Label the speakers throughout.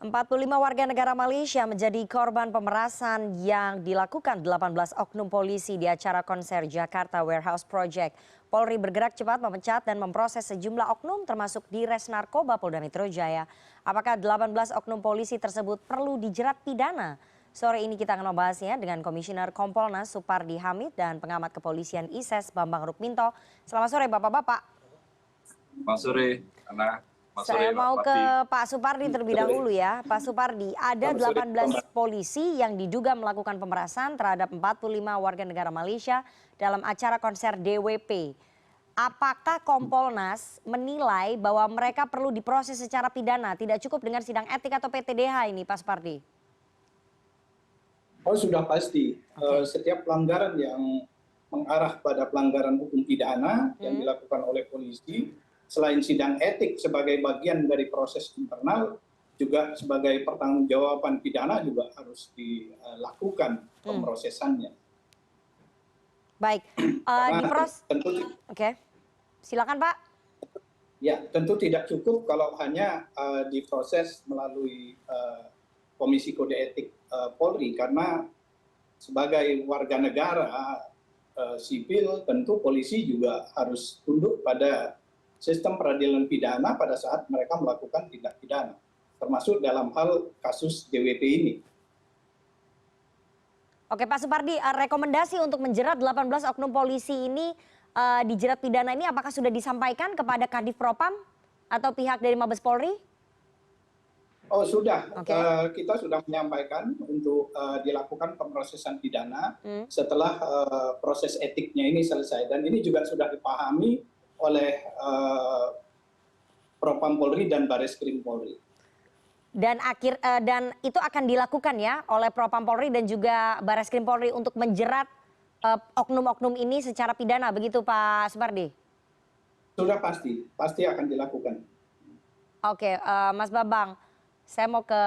Speaker 1: 45 warga negara Malaysia menjadi korban pemerasan yang dilakukan 18 oknum polisi di acara konser Jakarta Warehouse Project. Polri bergerak cepat memecat dan memproses sejumlah oknum termasuk di Res Narkoba Polda Metro Jaya. Apakah 18 oknum polisi tersebut perlu dijerat pidana? Sore ini kita akan membahasnya dengan Komisioner Kompolnas Supardi Hamid dan pengamat kepolisian ISES Bambang Rukminto. Selamat sore Bapak-Bapak.
Speaker 2: Selamat sore, Ana.
Speaker 1: Saya mau ke Pak Supardi terlebih dahulu ya. Pak Supardi, ada 18 polisi yang diduga melakukan pemerasan terhadap 45 warga negara Malaysia dalam acara konser DWP. Apakah Kompolnas menilai bahwa mereka perlu diproses secara pidana, tidak cukup dengan sidang etik atau PTDH ini, Pak Supardi?
Speaker 3: Oh, sudah pasti. Setiap pelanggaran yang mengarah pada pelanggaran hukum pidana yang dilakukan oleh polisi, selain sidang etik sebagai bagian dari proses internal, juga sebagai pertanggungjawaban pidana juga harus dilakukan pemrosesannya.
Speaker 1: Baik, Oke, silakan Pak.
Speaker 3: Ya, tentu tidak cukup kalau hanya diproses melalui Komisi Kode Etik Polri, karena sebagai warga negara sipil tentu polisi juga harus tunduk pada sistem peradilan pidana pada saat mereka melakukan tindak pidana, termasuk dalam hal kasus DWP ini.
Speaker 1: Oke Pak Supardi, rekomendasi untuk menjerat 18 oknum polisi ini dijerat pidana ini apakah sudah disampaikan kepada Kadif Propam atau pihak dari Mabes Polri?
Speaker 3: Oh sudah, kita sudah menyampaikan untuk dilakukan pemrosesan pidana setelah proses etiknya ini selesai, dan ini juga sudah dipahami oleh Propam Polri dan Bareskrim Polri.
Speaker 1: Dan itu akan dilakukan ya oleh Propam Polri dan juga Bareskrim Polri untuk menjerat oknum-oknum ini secara pidana, begitu Pak Supardi?
Speaker 3: Sudah pasti akan dilakukan.
Speaker 1: Oke, Mas Bambang, saya mau ke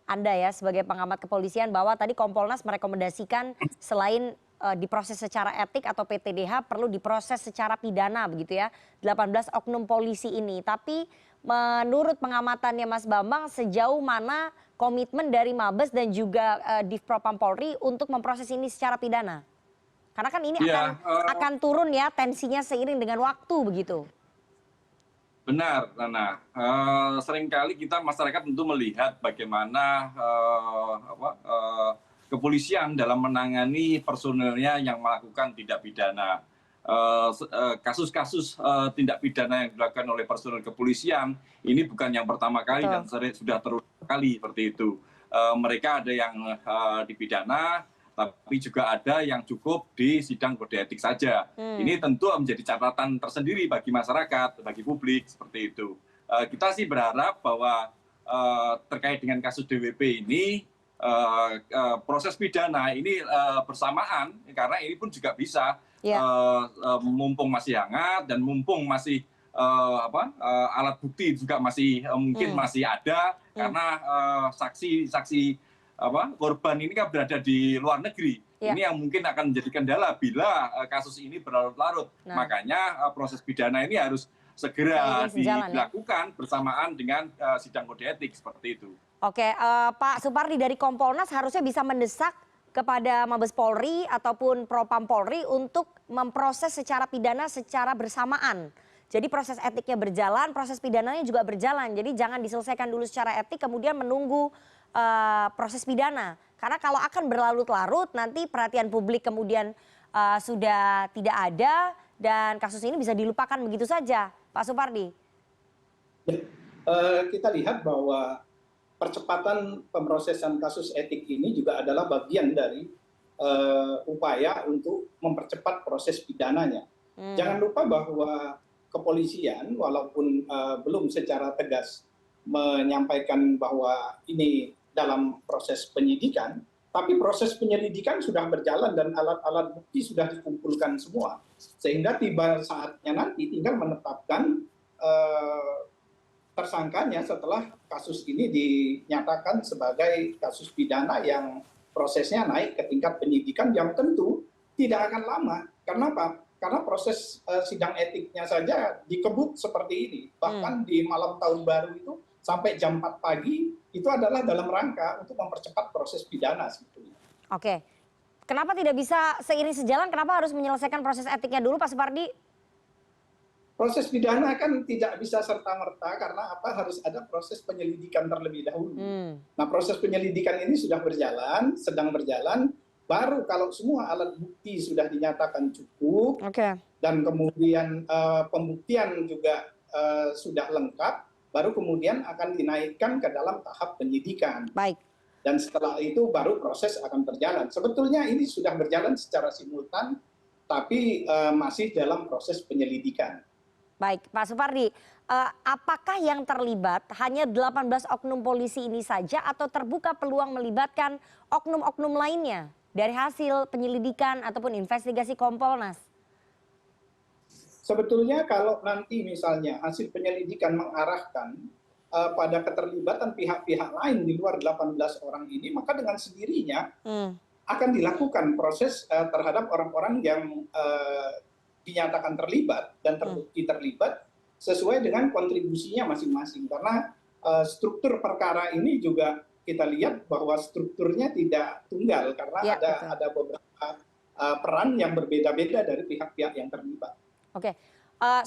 Speaker 1: Anda ya sebagai pengamat kepolisian bahwa tadi Kompolnas merekomendasikan selain diproses secara etik atau PTDH perlu diproses secara pidana begitu ya 18 oknum polisi ini. Tapi menurut pengamatannya Mas Bambang, sejauh mana komitmen dari Mabes dan juga Divpropam Polri untuk memproses ini secara pidana? Karena kan ini akan turun ya tensinya seiring dengan waktu begitu.
Speaker 2: Benar, Nana. Seringkali kita masyarakat tentu melihat bagaimana kepolisian dalam menangani personelnya yang melakukan tindak pidana. Kasus-kasus tindak pidana yang dilakukan oleh personel kepolisian ini bukan yang pertama kali. Betul. Dan sudah terulang kali seperti itu. Mereka ada yang dipidana, tapi juga ada yang cukup di sidang kode etik saja. Ini tentu menjadi catatan tersendiri bagi masyarakat, bagi publik seperti itu. Kita sih berharap bahwa terkait dengan kasus DWP ini, proses pidana ini bersamaan, karena ini pun juga bisa mumpung masih hangat dan mumpung masih alat bukti juga masih mungkin masih ada, karena saksi korban ini kan berada di luar negeri. Ini yang mungkin akan menjadi kendala bila kasus ini berlarut-larut. Makanya proses pidana ini harus segera dilakukan bersamaan dengan sidang kode etik seperti itu.
Speaker 1: Oke, Pak Supardi, dari Kompolnas harusnya bisa mendesak kepada Mabes Polri ataupun Propam Polri untuk memproses secara pidana secara bersamaan. Jadi proses etiknya berjalan, proses pidananya juga berjalan. Jadi jangan diselesaikan dulu secara etik kemudian menunggu proses pidana. Karena kalau akan berlarut-larut nanti perhatian publik kemudian sudah tidak ada dan kasus ini bisa dilupakan begitu saja, Pak Supardi.
Speaker 3: Kita lihat bahwa percepatan pemrosesan kasus etik ini juga adalah bagian dari upaya untuk mempercepat proses pidananya. Jangan lupa bahwa kepolisian walaupun belum secara tegas menyampaikan bahwa ini dalam proses penyidikan, tapi proses penyelidikan sudah berjalan dan alat-alat bukti sudah dikumpulkan semua. Sehingga tiba saatnya nanti tinggal menetapkan tersangkanya setelah kasus ini dinyatakan sebagai kasus pidana yang prosesnya naik ke tingkat penyidikan yang tentu tidak akan lama. Karena apa? Karena proses sidang etiknya saja dikebut seperti ini. Bahkan di malam tahun baru itu sampai jam 4 pagi itu adalah dalam rangka untuk mempercepat proses pidana sebetulnya.
Speaker 1: Oke. Kenapa tidak bisa seiring sejalan? Kenapa harus menyelesaikan proses etiknya dulu, Pak Supardi?
Speaker 3: Proses pidana kan tidak bisa serta-merta karena harus ada proses penyelidikan terlebih dahulu. Nah, proses penyelidikan ini sudah berjalan, sedang berjalan, baru kalau semua alat bukti sudah dinyatakan cukup, dan kemudian pembuktian juga sudah lengkap, baru kemudian akan dinaikkan ke dalam tahap penyidikan.
Speaker 1: Baik.
Speaker 3: Dan setelah itu baru proses akan berjalan. Sebetulnya ini sudah berjalan secara simultan, tapi masih dalam proses penyelidikan.
Speaker 1: Baik, Pak Supardi, apakah yang terlibat hanya 18 oknum polisi ini saja atau terbuka peluang melibatkan oknum-oknum lainnya dari hasil penyelidikan ataupun investigasi Kompolnas?
Speaker 3: Sebetulnya kalau nanti misalnya hasil penyelidikan mengarahkan pada keterlibatan pihak-pihak lain di luar 18 orang ini, maka dengan sendirinya akan dilakukan proses terhadap orang-orang yang dinyatakan terlibat dan terbukti terlibat sesuai dengan kontribusinya masing-masing. Karena struktur perkara ini juga kita lihat bahwa strukturnya tidak tunggal karena ada beberapa peran yang berbeda-beda dari pihak-pihak yang terlibat.
Speaker 1: Oke,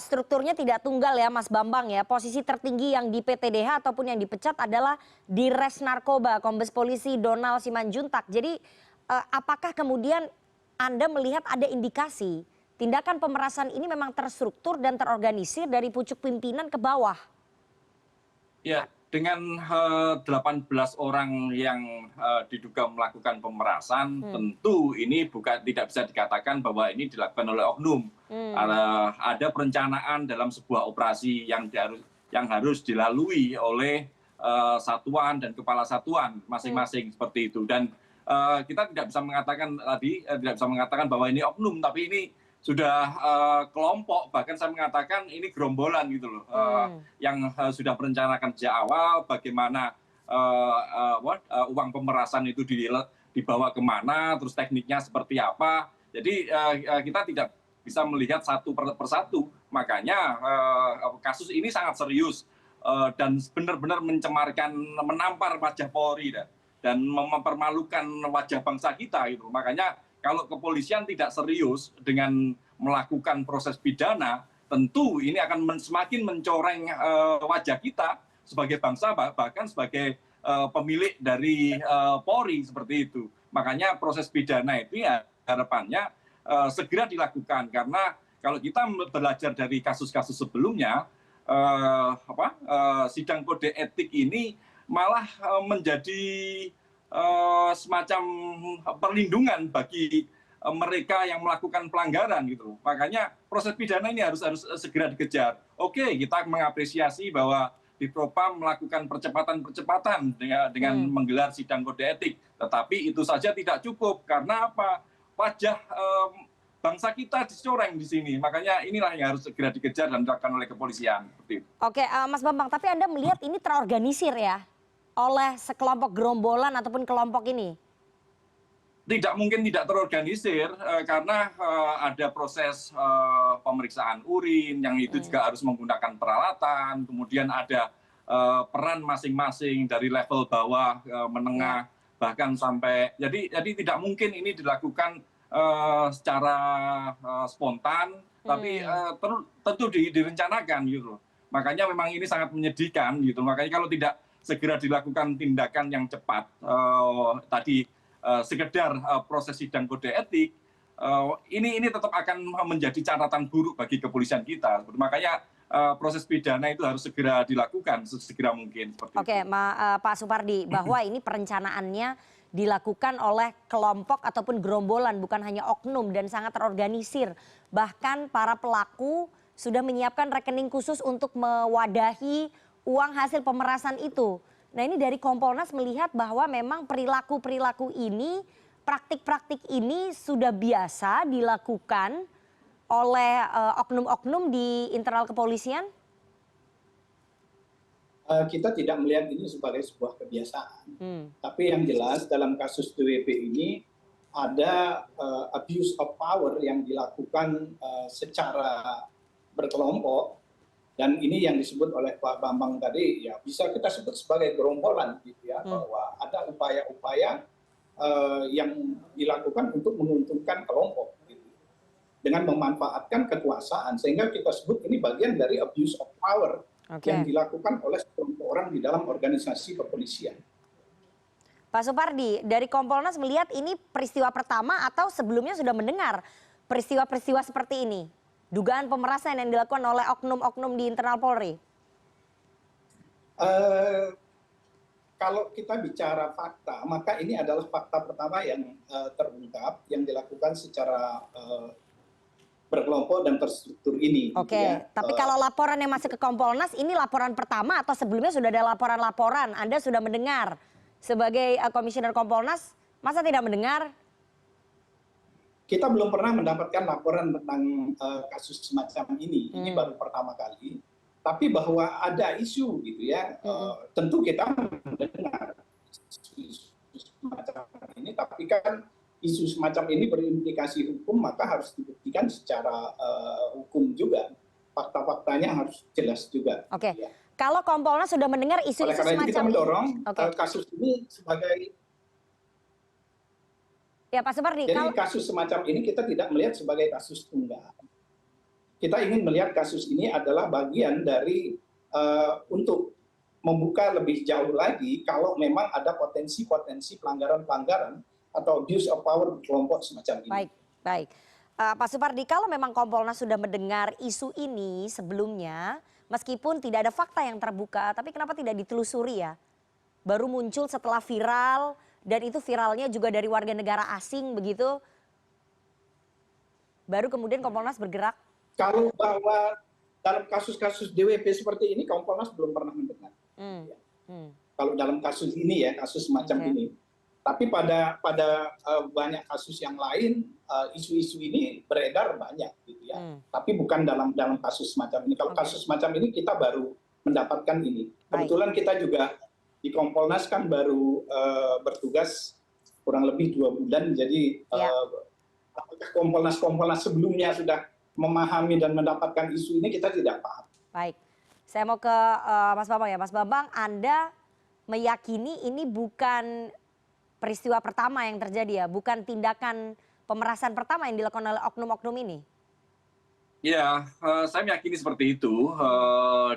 Speaker 1: strukturnya tidak tunggal ya Mas Bambang ya. Posisi tertinggi yang di PTDH ataupun yang dipecat adalah di Res Narkoba, Kombes Polisi Donald Simanjuntak. Jadi apakah kemudian Anda melihat ada indikasi tindakan pemerasan ini memang terstruktur dan terorganisir dari pucuk pimpinan ke bawah?
Speaker 2: Ya, dengan 18 orang yang diduga melakukan pemerasan, tentu ini tidak bisa dikatakan bahwa ini dilakukan oleh oknum. Ada perencanaan dalam sebuah operasi yang harus dilalui oleh satuan dan kepala satuan masing-masing seperti itu. Dan kita tidak bisa mengatakan bahwa ini oknum, tapi ini sudah kelompok, bahkan saya mengatakan ini gerombolan gitu loh, yang sudah merencanakan sejak awal bagaimana uang pemerasan itu dibawa kemana, terus tekniknya seperti apa. Jadi kita tidak bisa melihat satu persatu, makanya kasus ini sangat serius dan benar-benar mencemarkan, menampar wajah Polri dan mempermalukan wajah bangsa kita gitu. Makanya kalau kepolisian tidak serius dengan melakukan proses pidana, tentu ini akan semakin mencoreng wajah kita sebagai bangsa, bahkan sebagai pemilik dari Polri seperti itu. Makanya proses pidana itu ya harapannya segera dilakukan, karena kalau kita belajar dari kasus-kasus sebelumnya, sidang kode etik ini malah menjadi semacam perlindungan bagi mereka yang melakukan pelanggaran gitu. Makanya proses pidana ini harus segera dikejar. Oke, kita mengapresiasi bahwa Dipropam melakukan percepatan dengan menggelar sidang kode etik. Tetapi itu saja tidak cukup, karena apa? Wajah bangsa kita dicoreng di sini. Makanya inilah yang harus segera dikejar dan dilakukan oleh kepolisian.
Speaker 1: Oke, Mas Bambang, tapi Anda melihat ini terorganisir ya oleh sekelompok gerombolan ataupun kelompok ini?
Speaker 2: Tidak mungkin tidak terorganisir, karena ada proses pemeriksaan urin yang itu juga harus menggunakan peralatan, kemudian ada peran masing-masing dari level bawah, menengah, bahkan sampai, jadi tidak mungkin ini dilakukan secara spontan, tapi tentu direncanakan gitu. Makanya memang ini sangat menyedihkan gitu. Makanya kalau tidak segera dilakukan tindakan yang cepat, tadi sekedar proses sidang kode etik, ini tetap akan menjadi catatan buruk bagi kepolisian kita. Makanya proses pidana itu harus segera dilakukan sesegera mungkin.
Speaker 1: Oke, Pak Supardi, bahwa ini perencanaannya dilakukan oleh kelompok ataupun gerombolan, bukan hanya oknum, dan sangat terorganisir. Bahkan para pelaku sudah menyiapkan rekening khusus untuk mewadahi uang hasil pemerasan itu. Nah, ini dari Kompolnas melihat bahwa memang perilaku-perilaku ini, praktik-praktik ini sudah biasa dilakukan oleh oknum-oknum di internal kepolisian?
Speaker 3: Kita tidak melihat ini sebagai sebuah kebiasaan. Tapi yang jelas dalam kasus DWP ini ada abuse of power yang dilakukan secara berkelompok, Dan ini yang disebut oleh Pak Bambang tadi, ya bisa kita sebut sebagai gerombolan gitu ya, bahwa ada upaya-upaya yang dilakukan untuk menguntungkan kelompok gitu, dengan memanfaatkan kekuasaan, sehingga kita sebut ini bagian dari abuse of power yang dilakukan oleh sekelompok orang di dalam organisasi kepolisian.
Speaker 1: Pak Supardi, dari Kompolnas melihat ini peristiwa pertama atau sebelumnya sudah mendengar peristiwa-peristiwa seperti ini? Dugaan pemerasan yang dilakukan oleh oknum-oknum di internal Polri?
Speaker 3: Kalau kita bicara fakta, maka ini adalah fakta pertama yang terungkap, yang dilakukan secara berkelompok dan terstruktur ini.
Speaker 1: Oke,
Speaker 3: gitu ya.
Speaker 1: tapi kalau laporan yang masuk ke Kompolnas, ini laporan pertama atau sebelumnya sudah ada laporan-laporan? Anda sudah mendengar sebagai komisioner Kompolnas, masa tidak mendengar?
Speaker 3: Kita belum pernah mendapatkan laporan tentang kasus semacam ini baru pertama kali. Tapi bahwa ada isu gitu ya, tentu kita mendengar isu semacam ini. Tapi kan isu semacam ini berimplikasi hukum, maka harus dibuktikan secara hukum juga. Fakta-faktanya harus jelas juga.
Speaker 1: Oke,
Speaker 3: ya.
Speaker 1: Kalau Kompolnas sudah mendengar isu-isu
Speaker 3: Oleh karena itu kita
Speaker 1: semacam
Speaker 3: mendorong kasus ini sebagai...
Speaker 1: Ya Pak Supardi,
Speaker 3: Jadi kasus semacam ini kita tidak melihat sebagai kasus tunggal. Kita ingin melihat kasus ini adalah bagian dari untuk membuka lebih jauh lagi kalau memang ada potensi-potensi pelanggaran-pelanggaran atau abuse of power kelompok semacam ini.
Speaker 1: baik, baik. Pak Supardi, kalau memang Kompolnas sudah mendengar isu ini sebelumnya, meskipun tidak ada fakta yang terbuka, tapi kenapa tidak ditelusuri ya? Baru muncul setelah viral, dan itu viralnya juga dari warga negara asing begitu, baru kemudian Kompolnas bergerak.
Speaker 3: Kalau bahwa dalam kasus-kasus DWP seperti ini, Kompolnas belum pernah mendengar. Kalau dalam kasus ini ya, kasus semacam ini. Tapi pada banyak kasus yang lain, isu-isu ini beredar banyak, gitu ya. Tapi bukan dalam kasus semacam ini. Kalau kasus semacam ini kita baru mendapatkan ini. Kebetulan kita juga di Kompolnas kan baru bertugas kurang lebih 2 bulan. Jadi apakah Kompolnas sebelumnya sudah memahami dan mendapatkan isu ini, kita tidak paham.
Speaker 1: Baik, saya mau ke Mas Bambang ya. Mas Bambang, Anda meyakini ini bukan peristiwa pertama yang terjadi ya, bukan tindakan pemerasan pertama yang dilakukan oleh oknum-oknum ini?
Speaker 2: Ya, saya meyakini seperti itu.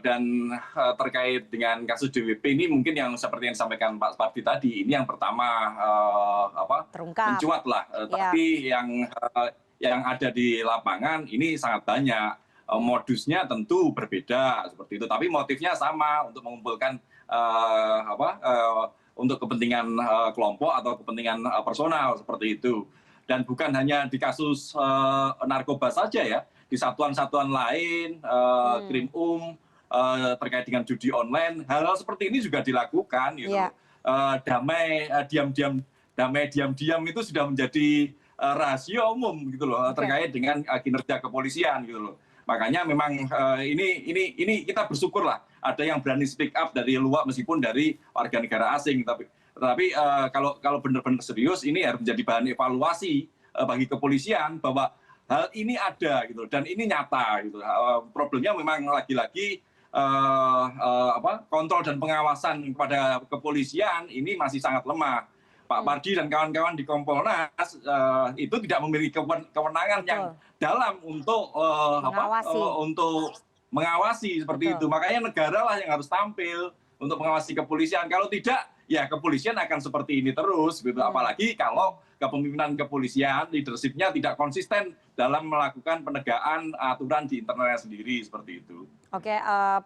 Speaker 2: Dan terkait dengan kasus DWP ini mungkin yang seperti yang disampaikan Pak Supardi tadi, ini yang pertama
Speaker 1: terungkap,
Speaker 2: mencuat lah. Tapi yang ada di lapangan ini sangat banyak. Modusnya tentu berbeda seperti itu, tapi motifnya sama, untuk mengumpulkan untuk kepentingan kelompok atau kepentingan personal seperti itu. Dan bukan hanya di kasus narkoba saja ya, di satuan-satuan lain, krim terkait dengan judi online, hal-hal seperti ini juga dilakukan gitu. Damai diam-diam itu sudah menjadi rahasia umum gitu loh, terkait dengan kinerja kepolisian gitu loh. Makanya memang ini kita bersyukur lah ada yang berani speak up dari luar meskipun dari warga negara asing. Tapi kalau benar-benar serius, ini harus menjadi bahan evaluasi bagi kepolisian bahwa hal ini ada gitu dan ini nyata gitu. Problemnya memang lagi-lagi kontrol dan pengawasan kepada kepolisian ini masih sangat lemah. Pak Pardi dan kawan-kawan di Kompolnas itu tidak memiliki kewenangan yang dalam untuk mengawasi seperti itu. Makanya negara lah yang harus tampil untuk mengawasi kepolisian. Kalau tidak, ya kepolisian akan seperti ini terus gitu. Apalagi kalau kepemimpinan kepolisian, leadership-nya tidak konsisten dalam melakukan penegakan aturan di internalnya sendiri seperti itu.
Speaker 1: Oke,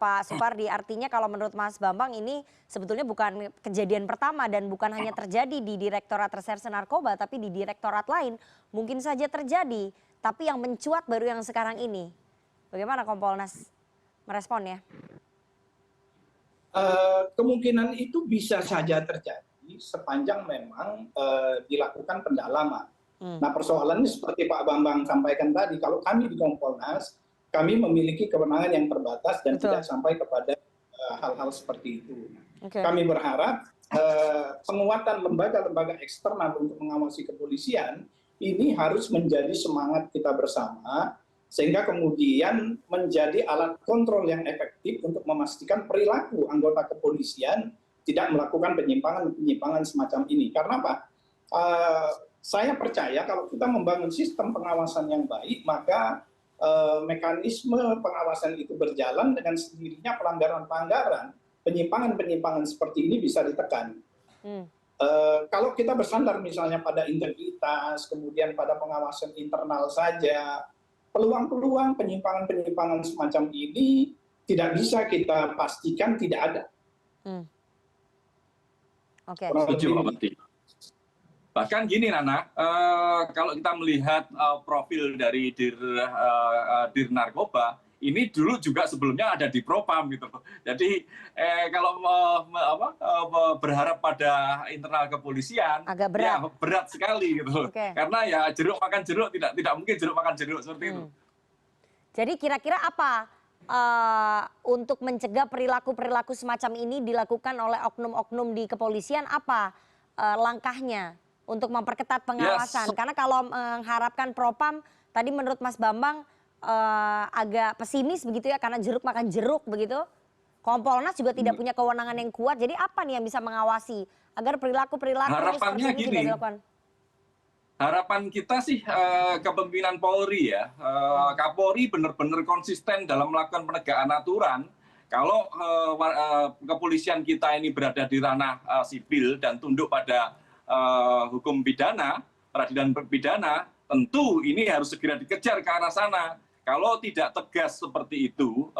Speaker 1: Pak Supardi, artinya kalau menurut Mas Bambang ini sebetulnya bukan kejadian pertama dan bukan hanya terjadi di Direktorat Reserse Narkoba, tapi di direktorat lain mungkin saja terjadi. Tapi yang mencuat baru yang sekarang ini. Bagaimana Kompolnas meresponnya?
Speaker 3: Kemungkinan itu bisa saja terjadi sepanjang memang dilakukan pendalaman. Nah, persoalannya seperti Pak Bambang sampaikan tadi, kalau kami di Kompolnas, kami memiliki kewenangan yang terbatas dan tidak sampai kepada hal-hal seperti itu. Kami berharap penguatan lembaga-lembaga eksternal untuk mengawasi kepolisian ini harus menjadi semangat kita bersama, sehingga kemudian menjadi alat kontrol yang efektif untuk memastikan perilaku anggota kepolisian tidak melakukan penyimpangan semacam ini. Karena apa? Saya percaya kalau kita membangun sistem pengawasan yang baik, maka mekanisme pengawasan itu berjalan, dengan sendirinya pelanggaran-pelanggaran, penyimpangan-penyimpangan seperti ini bisa ditekan. Kalau kita bersandar misalnya pada integritas, kemudian pada pengawasan internal saja, peluang-peluang penyimpangan-penyimpangan semacam ini tidak bisa kita pastikan tidak ada.
Speaker 1: Oke.
Speaker 2: Setuju, Pak Menteri. Bahkan gini Nana, kalau kita melihat profil dari Dir Narkoba, ini dulu juga sebelumnya ada di Propam gitu. Jadi kalau berharap pada internal kepolisian,
Speaker 1: agak berat.
Speaker 2: ya berat sekali gitu. Karena ya jeruk makan jeruk, tidak mungkin jeruk makan jeruk seperti itu.
Speaker 1: Jadi kira-kira apa untuk mencegah perilaku-perilaku semacam ini dilakukan oleh oknum-oknum di kepolisian, apa langkahnya untuk memperketat pengawasan? Karena kalau mengharapkan Propam, tadi menurut Mas Bambang agak pesimis begitu ya, karena jeruk makan jeruk begitu. Kompolnas juga tidak punya kewenangan yang kuat. Jadi apa nih yang bisa mengawasi agar perilaku-perilaku seperti ini tidak dilakukan?
Speaker 2: Harapan kita sih kepemimpinan Polri ya, Kapolri benar-benar konsisten dalam melakukan penegakan aturan. Kalau kepolisian kita ini berada di ranah sipil dan tunduk pada hukum pidana, peradilan pidana, tentu ini harus segera dikejar ke arah sana. Kalau tidak tegas seperti itu,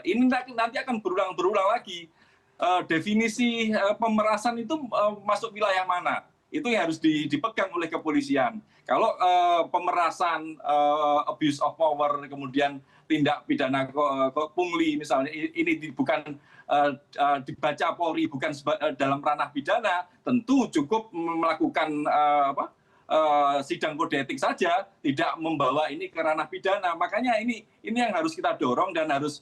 Speaker 2: ini nanti akan berulang lagi. Definisi pemerasan itu masuk wilayah mana? Itu yang harus dipegang oleh kepolisian. Kalau pemerasan, abuse of power, kemudian tindak pidana pungli misalnya, ini bukan dibaca Polri bukan dalam ranah pidana, tentu cukup melakukan sidang kode etik saja, tidak membawa ini ke ranah pidana. Makanya ini yang harus kita dorong dan harus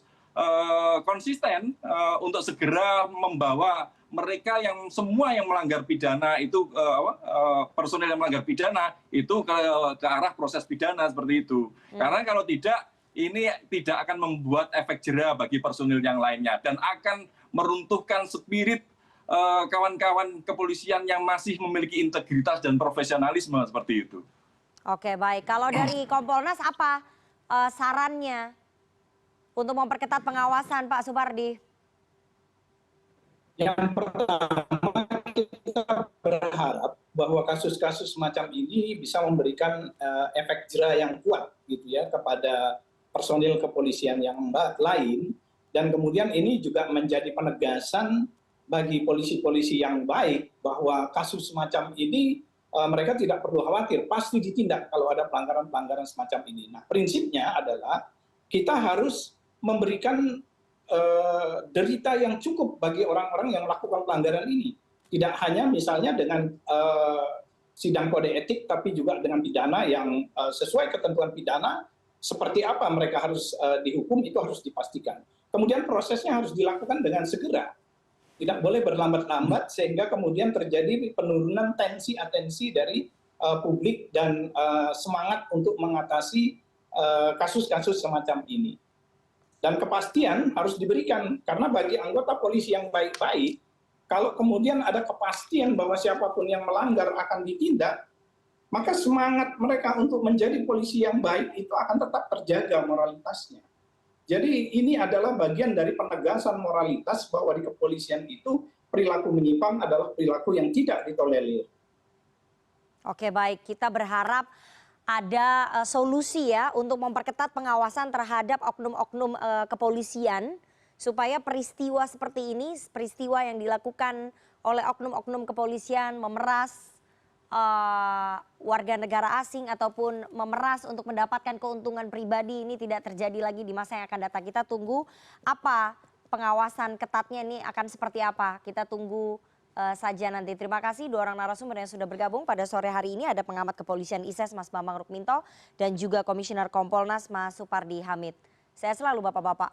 Speaker 2: konsisten untuk segera membawa mereka yang semua yang melanggar pidana itu, personel yang melanggar pidana itu ke arah proses pidana seperti itu. Karena kalau tidak, ini tidak akan membuat efek jera bagi personil yang lainnya dan akan meruntuhkan spirit kawan-kawan kepolisian yang masih memiliki integritas dan profesionalisme seperti itu.
Speaker 1: Oke, baik. Kalau dari Kompolnas apa sarannya untuk memperketat pengawasan, Pak Supardi?
Speaker 3: Yang pertama, kita berharap bahwa kasus-kasus semacam ini bisa memberikan efek jera yang kuat gitu ya kepada personil kepolisian yang lain, dan kemudian ini juga menjadi penegasan bagi polisi-polisi yang baik bahwa kasus semacam ini mereka tidak perlu khawatir, pasti ditindak kalau ada pelanggaran-pelanggaran semacam ini. Nah, prinsipnya adalah kita harus memberikan derita yang cukup bagi orang-orang yang melakukan pelanggaran ini. Tidak hanya misalnya dengan sidang kode etik, tapi juga dengan pidana yang sesuai ketentuan pidana, seperti apa mereka harus dihukum, itu harus dipastikan. Kemudian prosesnya harus dilakukan dengan segera. Tidak boleh berlambat-lambat sehingga kemudian terjadi penurunan tensi-atensi dari publik dan semangat untuk mengatasi kasus-kasus semacam ini. Dan kepastian harus diberikan, karena bagi anggota polisi yang baik-baik, kalau kemudian ada kepastian bahwa siapapun yang melanggar akan ditindak, maka semangat mereka untuk menjadi polisi yang baik itu akan tetap terjaga moralitasnya. Jadi ini adalah bagian dari penegasan moralitas bahwa di kepolisian itu perilaku menyimpang adalah perilaku yang tidak ditolerir.
Speaker 1: Oke, baik. Kita berharap ada solusi ya untuk memperketat pengawasan terhadap oknum-oknum kepolisian supaya peristiwa seperti ini, peristiwa yang dilakukan oleh oknum-oknum kepolisian memeras warga negara asing ataupun memeras untuk mendapatkan keuntungan pribadi, ini tidak terjadi lagi di masa yang akan datang. Kita tunggu apa pengawasan ketatnya ini akan seperti apa. Kita tunggu saja nanti. Terima kasih dua orang narasumber yang sudah bergabung pada sore hari ini. Ada pengamat kepolisian ISES Mas Bambang Rukminto dan juga Komisioner Kompolnas Mas Supardi Hamid. Sehat selalu Bapak-bapak.